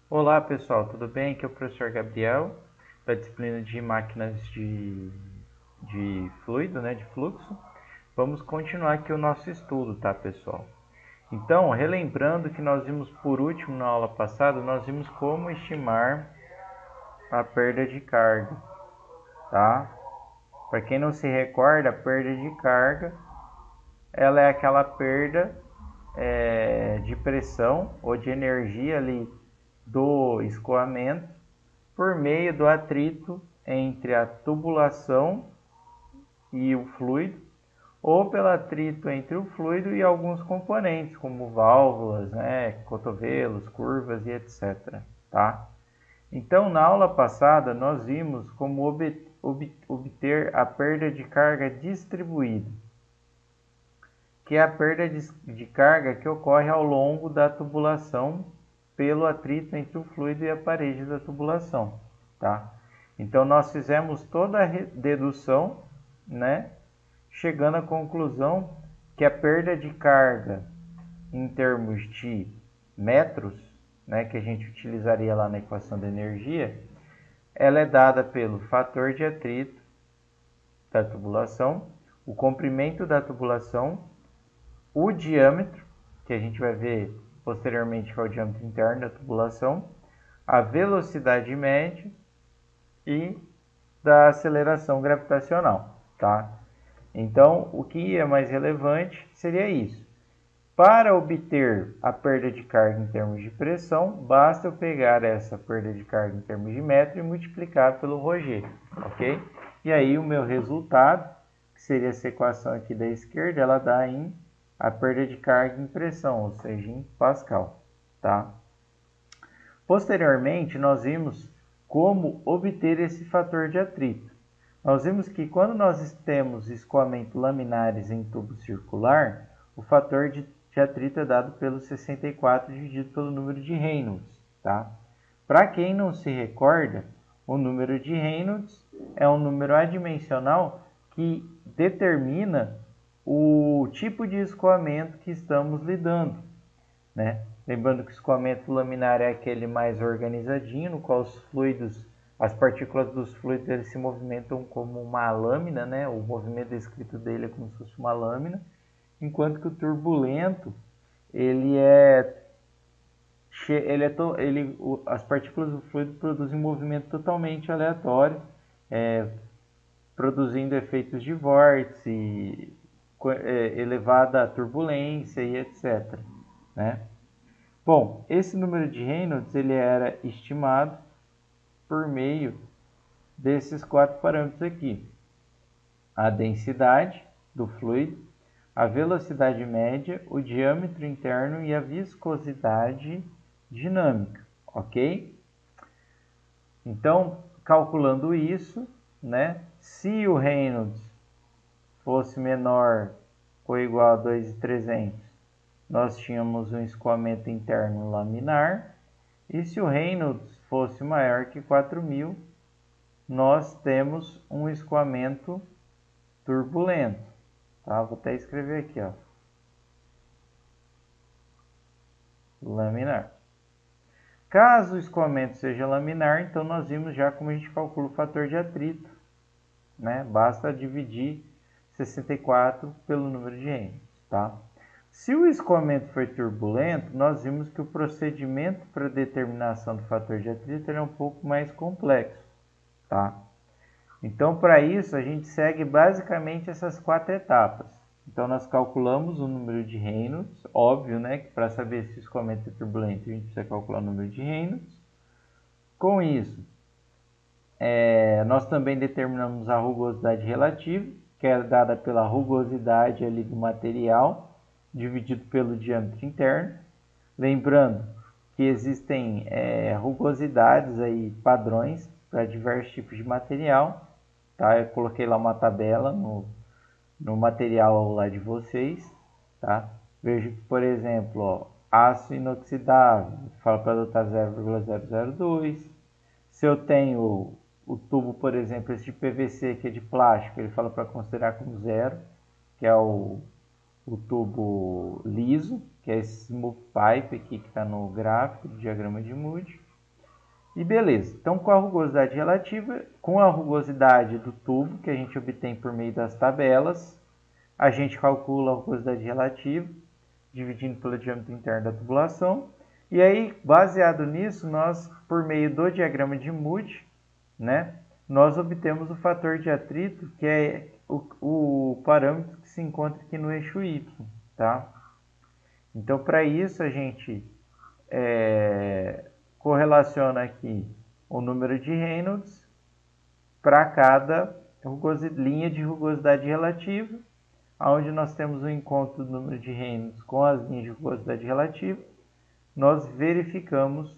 Olá pessoal, tudo bem? Aqui é o professor Gabriel, da disciplina de máquinas de fluido, né, de fluxo. Vamos continuar aqui o nosso estudo, tá pessoal? Então, relembrando que nós vimos por último na aula passada, nós vimos como estimar a perda de carga, tá? Para quem não se recorda, a perda de carga, ela é aquela perda de pressão ou de energia ali do escoamento por meio do atrito entre a tubulação e o fluido, ou pelo atrito entre o fluido e alguns componentes, como válvulas, né, cotovelos, curvas e etc. Tá? Então, na aula passada, nós vimos como obter a perda de carga distribuída, que é a perda de carga que ocorre ao longo da tubulação pelo atrito entre o fluido e a parede da tubulação. Tá? Então, nós fizemos toda a dedução, né, chegando à conclusão que a perda de carga em termos de metros, né, que a gente utilizaria lá na equação da energia, ela é dada pelo fator de atrito da tubulação, o comprimento da tubulação, o diâmetro, que a gente vai ver posteriormente que é o diâmetro interno da tubulação, a velocidade média e da aceleração gravitacional, tá? Então, o que é mais relevante seria isso. Para obter a perda de carga em termos de pressão, basta eu pegar essa perda de carga em termos de metro e multiplicar pelo ρg, ok? E aí o meu resultado, que seria essa equação aqui da esquerda, ela dá em a perda de carga em pressão, ou seja, em Pascal, tá? Posteriormente, nós vimos como obter esse fator de atrito. Nós vimos que quando nós temos escoamento laminares em tubo circular, o fator de atrito é dado pelo 64 dividido pelo número de Reynolds. Tá? Para quem não se recorda, o número de Reynolds é um número adimensional que determina o tipo de escoamento que estamos lidando, né? Lembrando que o escoamento laminar é aquele mais organizadinho, no qual os fluidos, as partículas dos fluidos eles se movimentam como uma lâmina, né? O movimento descrito dele é como se fosse uma lâmina, enquanto que o turbulento ele é as partículas do fluido produzem um movimento totalmente aleatório, produzindo efeitos de vórtice, elevada turbulência e etc. Né? Bom, esse número de Reynolds ele era estimado por meio desses quatro parâmetros aqui: a densidade do fluido, a velocidade média, o diâmetro interno e a viscosidade dinâmica, ok? Então, calculando isso, né, se o Reynolds fosse menor ou igual a 2.300, nós tínhamos um escoamento interno laminar, e se o Reynolds fosse maior que 4.000, nós temos um escoamento turbulento. Tá? Vou até escrever aqui, ó. Laminar. Caso o escoamento seja laminar, então nós vimos já como a gente calcula o fator de atrito. Né? Basta dividir 64 pelo número de Reynolds. Tá? Se o escoamento for turbulento, nós vimos que o procedimento para determinação do fator de atrito é um pouco mais complexo. Tá? Então, para isso, a gente segue basicamente essas quatro etapas. Então, nós calculamos o número de Reynolds, óbvio, né, que para saber se o escoamento é turbulento, a gente precisa calcular o número de Reynolds. Com isso, nós também determinamos a rugosidade relativa, que é dada pela rugosidade ali do material, dividido pelo diâmetro interno. Lembrando que existem rugosidades aí, padrões para diversos tipos de material. Tá? Eu coloquei lá uma tabela no material lá de vocês. Tá? Vejo que, por exemplo, ó, aço inoxidável, fala para adotar 0,002. Se eu tenho o tubo, por exemplo, esse de PVC que é de plástico, ele fala para considerar como zero, que é o tubo liso, que é esse smooth pipe aqui que está no gráfico do diagrama de Moody. E beleza, então com a rugosidade relativa, com a rugosidade do tubo, que a gente obtém por meio das tabelas, a gente calcula a rugosidade relativa, dividindo pelo diâmetro interno da tubulação. E aí, baseado nisso, nós, por meio do diagrama de Moody, né, nós obtemos o fator de atrito, que é o parâmetro que se encontra aqui no eixo Y. Tá? Então, para isso, a gente correlaciona aqui o número de Reynolds para cada linha de rugosidade relativa, onde nós temos o encontro do número de Reynolds com as linhas de rugosidade relativa, nós verificamos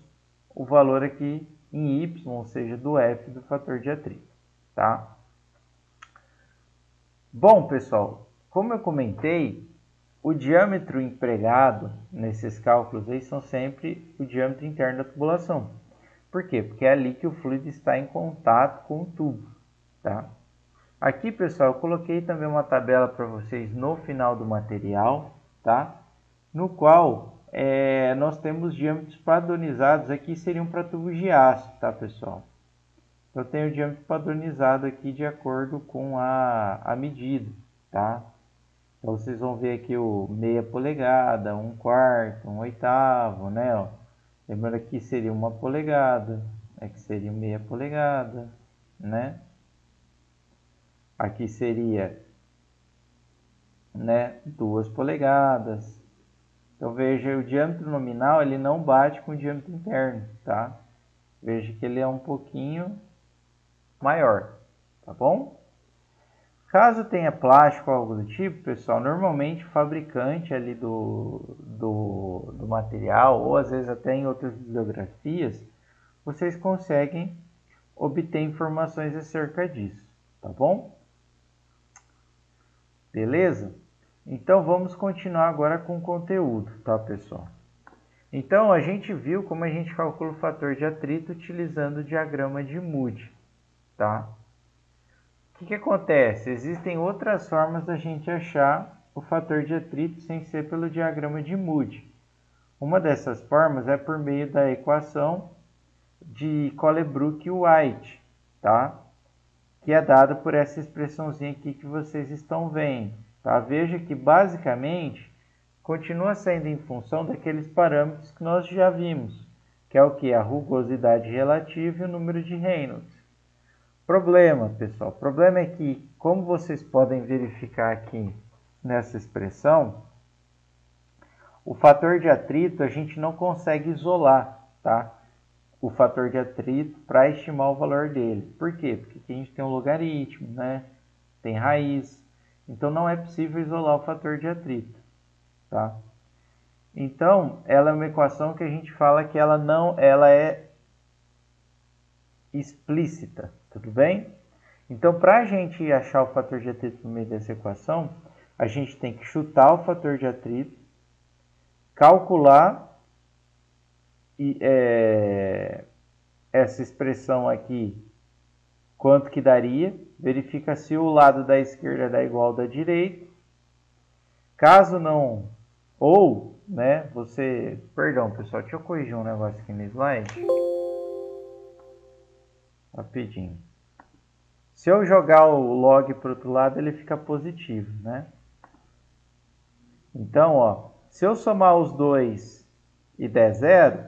o valor aqui em Y, ou seja, do F do fator de atrito. Tá? Bom, pessoal, como eu comentei, o diâmetro empregado nesses cálculos aí são sempre o diâmetro interno da tubulação. Por quê? Porque é ali que o fluido está em contato com o tubo. Tá? Aqui, pessoal, eu coloquei também uma tabela para vocês no final do material, tá? No qual nós temos diâmetros padronizados aqui, seriam para tubos de aço, tá, pessoal? Eu tenho o diâmetro padronizado aqui de acordo com a medida, tá? Então, vocês vão ver aqui o meia polegada, 1/4, 1/8, né? Ó. Lembrando que seria 1 polegada, aqui seria meia polegada, né? Aqui seria, né, 2 polegadas. Então, veja, o diâmetro nominal ele não bate com o diâmetro interno, tá? Veja que ele é um pouquinho maior, tá bom? Caso tenha plástico ou algo do tipo, pessoal, normalmente o fabricante ali do material, ou às vezes até em outras bibliografias, vocês conseguem obter informações acerca disso, tá bom? Beleza? Então, vamos continuar agora com o conteúdo, tá, pessoal? Então, a gente viu como a gente calcula o fator de atrito utilizando o diagrama de Moody, tá? O que acontece? Existem outras formas da gente achar o fator de atrito sem ser pelo diagrama de Moody. Uma dessas formas é por meio da equação de Colebrook-White, tá? Que é dada por essa expressãozinha aqui que vocês estão vendo. Tá? Veja que, basicamente, continua sendo em função daqueles parâmetros que nós já vimos, que é o que? A rugosidade relativa e o número de Reynolds. Problema, pessoal. O problema é que, como vocês podem verificar aqui nessa expressão, o fator de atrito a gente não consegue isolar, tá? O fator de atrito para estimar o valor dele. Por quê? Porque aqui a gente tem um logaritmo, né? Tem raiz. Então, não é possível isolar o fator de atrito, tá? Então, ela é uma equação que a gente fala que ela é explícita, tudo bem? Então, para a gente achar o fator de atrito no meio dessa equação, a gente tem que chutar o fator de atrito, calcular essa expressão aqui, quanto que daria, verifica se o lado da esquerda dá igual ao da direita. Caso não, ou, né, perdão, pessoal, deixa eu corrigir um negócio aqui no slide. Rapidinho. Se eu jogar o log para o outro lado, ele fica positivo, né? Então, ó, se eu somar os dois e der zero,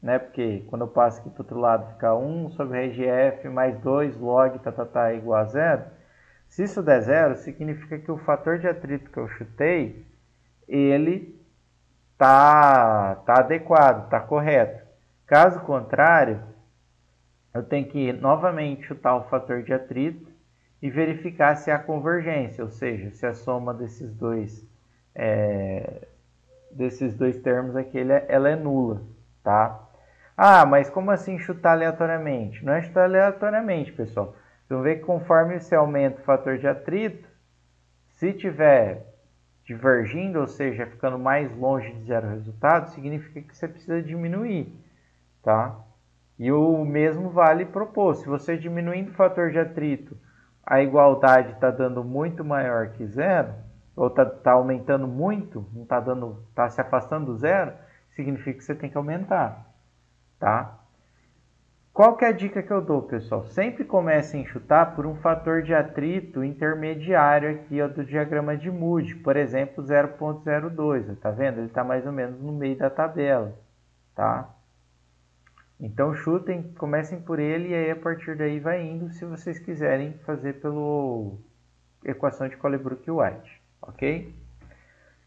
né? Porque quando eu passo aqui para o outro lado fica 1 sobre raiz de f mais 2 log igual a zero. Se isso der zero, significa que o fator de atrito que eu chutei, ele tá adequado, tá correto. Caso contrário, eu tenho que novamente chutar o fator de atrito e verificar se há convergência, ou seja, se a soma desses dois termos aqui ela é nula, tá? Ah, mas como assim chutar aleatoriamente? Não é chutar aleatoriamente, pessoal. Vocês vão ver que conforme você aumenta o fator de atrito, se tiver divergindo, ou seja, ficando mais longe de zero resultado, significa que você precisa diminuir, tá? E o mesmo vale para o oposto. Se você diminuindo o fator de atrito, a igualdade está dando muito maior que zero, ou está aumentando muito, não está se afastando do zero, significa que você tem que aumentar, tá? Qual que é a dica que eu dou, pessoal? Sempre comece a enxutar por um fator de atrito intermediário aqui, ó, do diagrama de Moody, por exemplo, 0,02, tá vendo? Ele está mais ou menos no meio da tabela, tá? Então chutem, comecem por ele e aí a partir daí vai indo, se vocês quiserem fazer pelo equação de Colebrook-White, ok?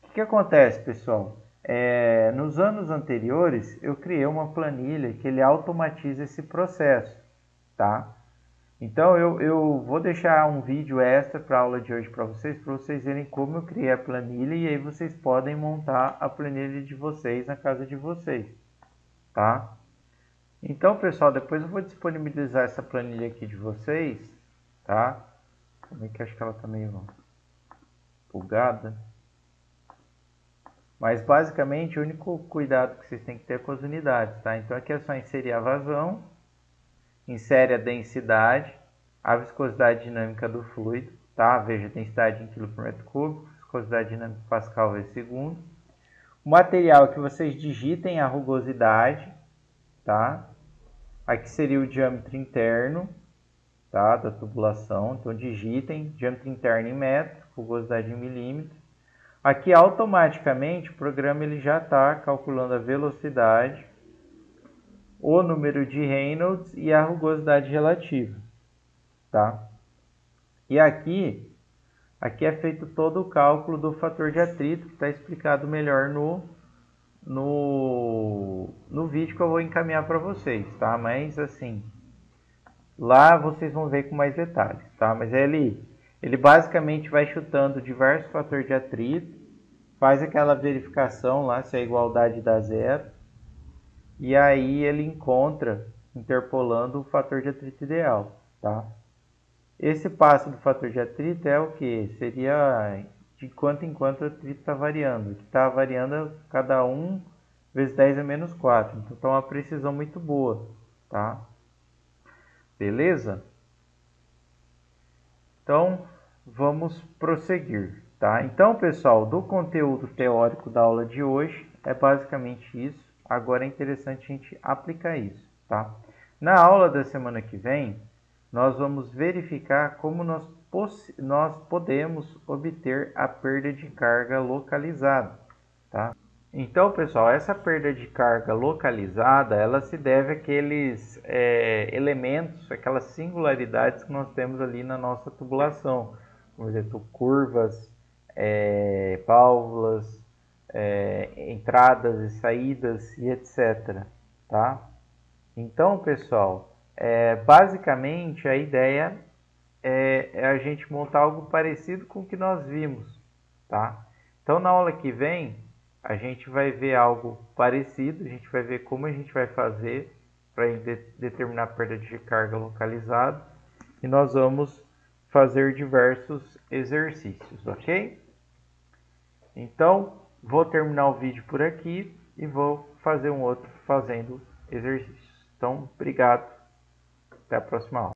O que acontece, pessoal? Nos anos anteriores, eu criei uma planilha que ele automatiza esse processo, tá? Então, eu vou deixar um vídeo extra para a aula de hoje para vocês verem como eu criei a planilha e aí vocês podem montar a planilha de vocês na casa de vocês, tá? Então, pessoal, depois eu vou disponibilizar essa planilha aqui de vocês, tá? Como é que acho que ela tá meio bugada? Mas basicamente o único cuidado que vocês têm que ter é com as unidades, tá? Então aqui é só inserir a vazão, insere a densidade, a viscosidade dinâmica do fluido, tá? Veja a densidade em quilo por metro cúbico, viscosidade dinâmica em pascal vezes segundo. O material que vocês digitem a rugosidade, tá? Aqui seria o diâmetro interno, tá? Da tubulação, então digitem diâmetro interno em metro, rugosidade em milímetro. Aqui automaticamente o programa ele já está calculando a velocidade, o número de Reynolds e a rugosidade relativa, tá? E aqui é feito todo o cálculo do fator de atrito, que está explicado melhor no vídeo que eu vou encaminhar para vocês, tá? Mas assim, lá vocês vão ver com mais detalhes, tá? Mas ele basicamente vai chutando diversos fatores de atrito, faz aquela verificação lá se a igualdade dá zero, e aí ele encontra, interpolando o fator de atrito ideal, tá? Esse passo do fator de atrito é o que? Seria de quanto em quanto o atrito está variando. Que está variando cada 1 vezes 10 a menos 4. Então está uma precisão muito boa, tá? Beleza? Então, vamos prosseguir, tá? Então, pessoal, do conteúdo teórico da aula de hoje, é basicamente isso. Agora é interessante a gente aplicar isso, tá? Na aula da semana que vem, nós vamos verificar como nós podemos obter a perda de carga localizada, tá? Então, pessoal, essa perda de carga localizada, ela se deve àqueles elementos, aquelas singularidades que nós temos ali na nossa tubulação. Por exemplo, curvas, válvulas, entradas e saídas e etc. Tá? Então, pessoal, basicamente a ideia é a gente montar algo parecido com o que nós vimos. Tá? Então, na aula que vem, a gente vai ver algo parecido, a gente vai ver como a gente vai fazer para determinar a perda de carga localizada e nós vamos fazer diversos exercícios, ok? Então, vou terminar o vídeo por aqui e vou fazer um outro fazendo exercícios. Então, obrigado, até a próxima aula.